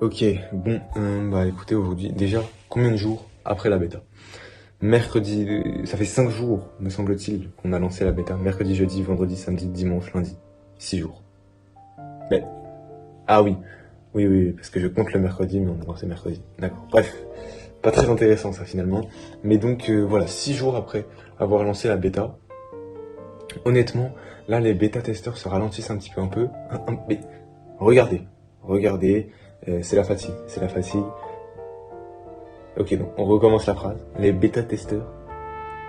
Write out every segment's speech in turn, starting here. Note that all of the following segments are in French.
Ok, bon, bah écoutez, aujourd'hui, déjà, combien de jours après la bêta? Mercredi, ça fait 5 jours, me semble-t-il, qu'on a lancé la bêta. Mercredi, jeudi, vendredi, samedi, dimanche, lundi. 6 jours. Mais, ah oui, oui, parce que je compte le mercredi, mais on a lancé mercredi. D'accord, bref, pas très intéressant ça finalement. Mais donc, voilà, 6 jours après avoir lancé la bêta, honnêtement, là, les bêta-testeurs se ralentissent un petit peu un peu. Mais, regardez, c'est la fatigue, c'est la fatigue. Ok, donc on recommence la phrase. Les bêta-testeurs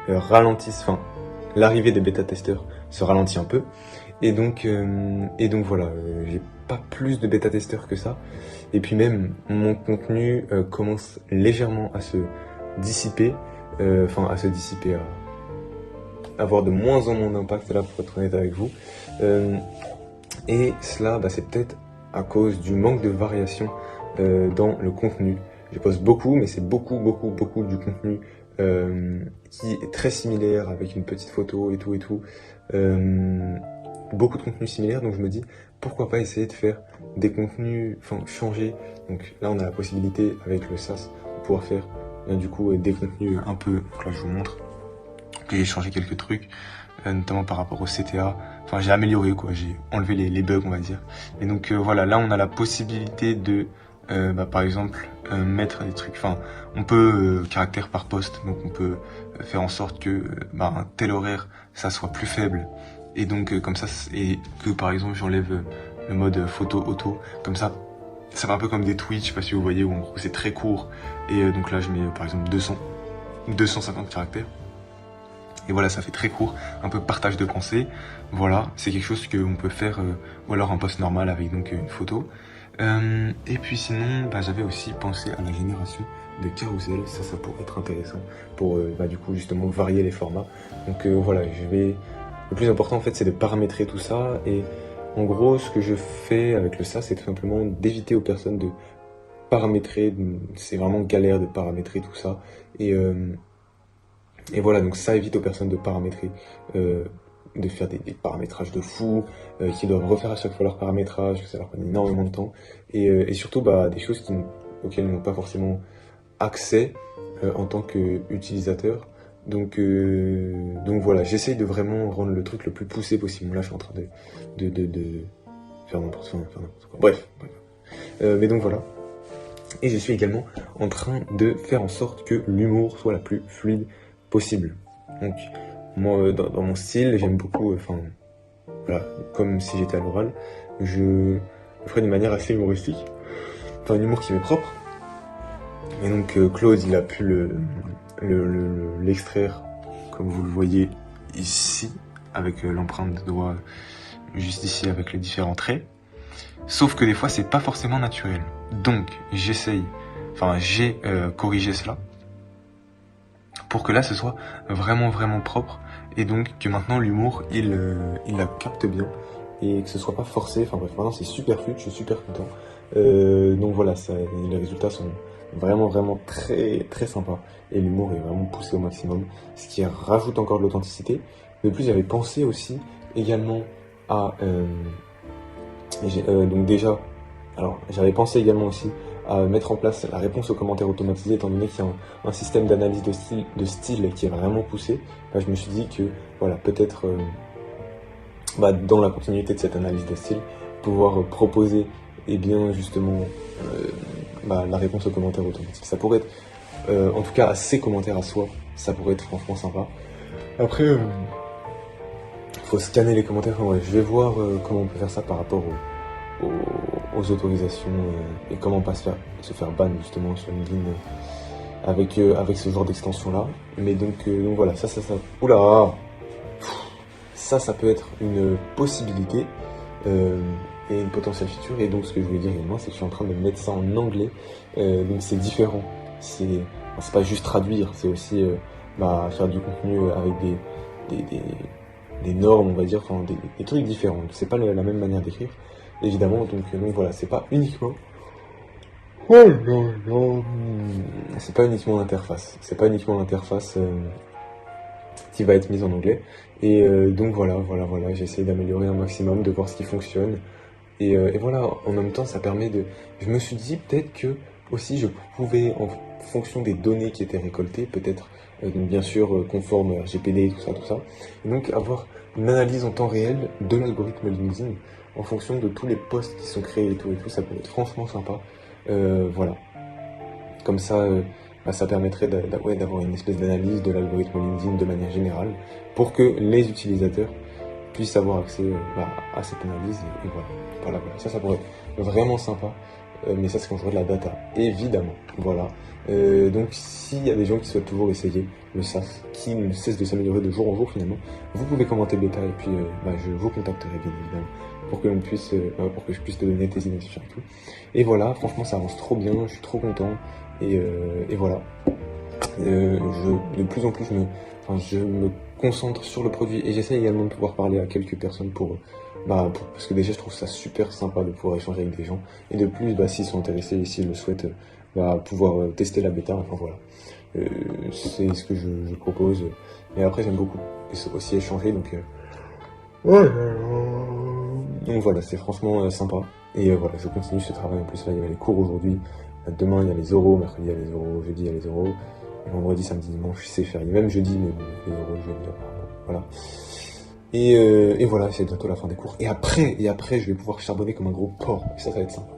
ralentissent, enfin, l'arrivée des bêta-testeurs se ralentit un peu. Et donc voilà, j'ai pas plus de bêta-testeurs que ça. Et puis même, mon contenu commence légèrement à se dissiper, à avoir de moins en moins d'impact, là, pour être honnête avec vous. Et cela, bah, c'est peut-être à cause du manque de variation dans le contenu. Je poste beaucoup, mais c'est beaucoup du contenu qui est très similaire, avec une petite photo et tout. Beaucoup de contenus similaires, donc je me dis, pourquoi pas essayer de faire des contenus, enfin changer. Donc là, on a la possibilité, avec le SaaS, de pouvoir faire du coup des contenus un peu, donc là je vous montre, que j'ai changé quelques trucs, notamment par rapport au CTA. Enfin, j'ai amélioré, quoi, j'ai enlevé les bugs, on va dire. Et donc voilà, là on a la possibilité de par exemple mettre des trucs, enfin on peut caractère par poste, donc on peut faire en sorte que un tel horaire ça soit plus faible, et donc comme ça, et que par exemple j'enlève le mode photo auto, comme ça fait un peu comme des tweets, je sais pas si vous voyez, où en gros c'est très court, et donc là je mets par exemple 250 caractères. Et voilà, ça fait très court, un peu partage de pensée. Voilà, c'est quelque chose qu'on peut faire, ou alors un post normal avec donc une photo. Et puis sinon, j'avais aussi pensé à la génération de carousel. Ça pourrait être intéressant pour du coup justement varier les formats. Donc voilà, le plus important en fait, c'est de paramétrer tout ça. Et en gros, ce que je fais avec le ça, c'est tout simplement d'éviter aux personnes de paramétrer. C'est vraiment galère de paramétrer tout ça. Et voilà, donc ça évite aux personnes de paramétrer, de faire des paramétrages de fou, qui doivent refaire à chaque fois leur paramétrage, que ça leur prend énormément de temps, et surtout des choses auxquelles ils n'ont pas forcément accès en tant qu'utilisateur. Donc voilà, j'essaye de vraiment rendre le truc le plus poussé possible. Là, je suis en train de faire n'importe quoi. Bref. Mais donc voilà. Et je suis également en train de faire en sorte que l'humour soit la plus fluide possible. Donc, moi, dans mon style, j'aime beaucoup, voilà, comme si j'étais à l'oral, je le ferai d'une manière assez humoristique, enfin, un humour qui m'est propre. Et donc, Claude, il a pu l'extraire, comme vous le voyez ici, avec l'empreinte de doigt juste ici, avec les différents traits. Sauf que des fois, c'est pas forcément naturel. Donc, j'ai corrigé cela pour que là, ce soit vraiment propre, et donc que maintenant l'humour, il la capte bien, et que ce soit pas forcé. Enfin bref, maintenant c'est super fluide, je suis super content. Donc voilà, les résultats sont vraiment très sympas, et l'humour est vraiment poussé au maximum, ce qui rajoute encore de l'authenticité. De plus, j'avais pensé aussi également à donc déjà, alors j'avais pensé également aussi à mettre en place la réponse aux commentaires automatisés, étant donné qu'il y a un système d'analyse de style qui est vraiment poussé. Je me suis dit que voilà, peut-être dans la continuité de cette analyse de style, pouvoir proposer justement la réponse aux commentaires automatiques. Ça pourrait être, en tout cas à ses commentaires à soi, ça pourrait être franchement sympa. Après, faut scanner les commentaires. Enfin, ouais, je vais voir comment on peut faire ça par rapport aux autorisations, et comment pas se faire ban justement sur LinkedIn avec ce genre d'extension là. Mais donc voilà, ça oula, ça peut être une possibilité et une potentielle feature. Et donc ce que je voulais dire également, c'est que je suis en train de mettre ça en anglais, donc c'est différent. C'est pas juste traduire, c'est aussi faire du contenu avec des normes, on va dire, enfin des trucs différents. C'est pas la même manière d'écrire, évidemment. Donc voilà, c'est pas uniquement. Oh là là. C'est pas uniquement l'interface. C'est pas uniquement l'interface qui va être mise en anglais. Et donc voilà, j'essaie d'améliorer un maximum, de voir ce qui fonctionne. Et voilà, en même temps, ça permet de... Je me suis dit peut-être que aussi je pouvais, en fonction des données qui étaient récoltées, peut-être, donc bien sûr, conforme RGPD, tout ça, et donc avoir une analyse en temps réel de l'algorithme LinkedIn en fonction de tous les posts qui sont créés et tout, ça peut être franchement sympa. Voilà. Comme ça, ça permettrait ouais, d'avoir une espèce d'analyse de l'algorithme LinkedIn de manière générale pour que les utilisateurs puissent avoir accès à cette analyse. Et voilà. Voilà. Ça pourrait être vraiment sympa. Mais ça, c'est quand j'aurai de la data, évidemment. Voilà. Donc, s'il y a des gens qui souhaitent toujours essayer le SaaS, qui ne cesse de s'améliorer de jour en jour finalement, vous pouvez commenter bêta et puis je vous contacterai bien évidemment pour que pour que je puisse te donner tes innovations et tout. Et voilà, franchement, ça avance trop bien, je suis trop content. Et voilà. De plus en plus, je me concentre sur le produit et j'essaie également de pouvoir parler à quelques personnes parce que déjà je trouve ça super sympa de pouvoir échanger avec des gens et de plus s'ils sont intéressés et s'ils le souhaitent pouvoir tester la bêta, enfin voilà. C'est ce que je propose. Et après j'aime beaucoup aussi échanger donc voilà, c'est franchement sympa. Et voilà, je continue ce travail. En plus là il y avait les cours aujourd'hui, demain il y a les oraux, mercredi il y a les oraux, jeudi il y a les oraux, vendredi, samedi, dimanche c'est férié, même jeudi, mais bon, les oraux jeudi apparemment, voilà. Et voilà, c'est bientôt la fin des cours. Et après, je vais pouvoir charbonner comme un gros porc. Et ça va être sympa.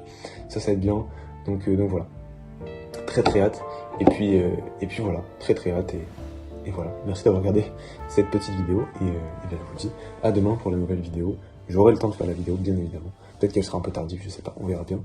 Ça va être bien. Donc voilà. Très hâte. Et puis voilà. Très hâte. Et voilà. Merci d'avoir regardé cette petite vidéo. Et bien, je vous dis à demain pour la nouvelle vidéo. J'aurai le temps de faire la vidéo, bien évidemment. Peut-être qu'elle sera un peu tardive, je sais pas. On verra bien.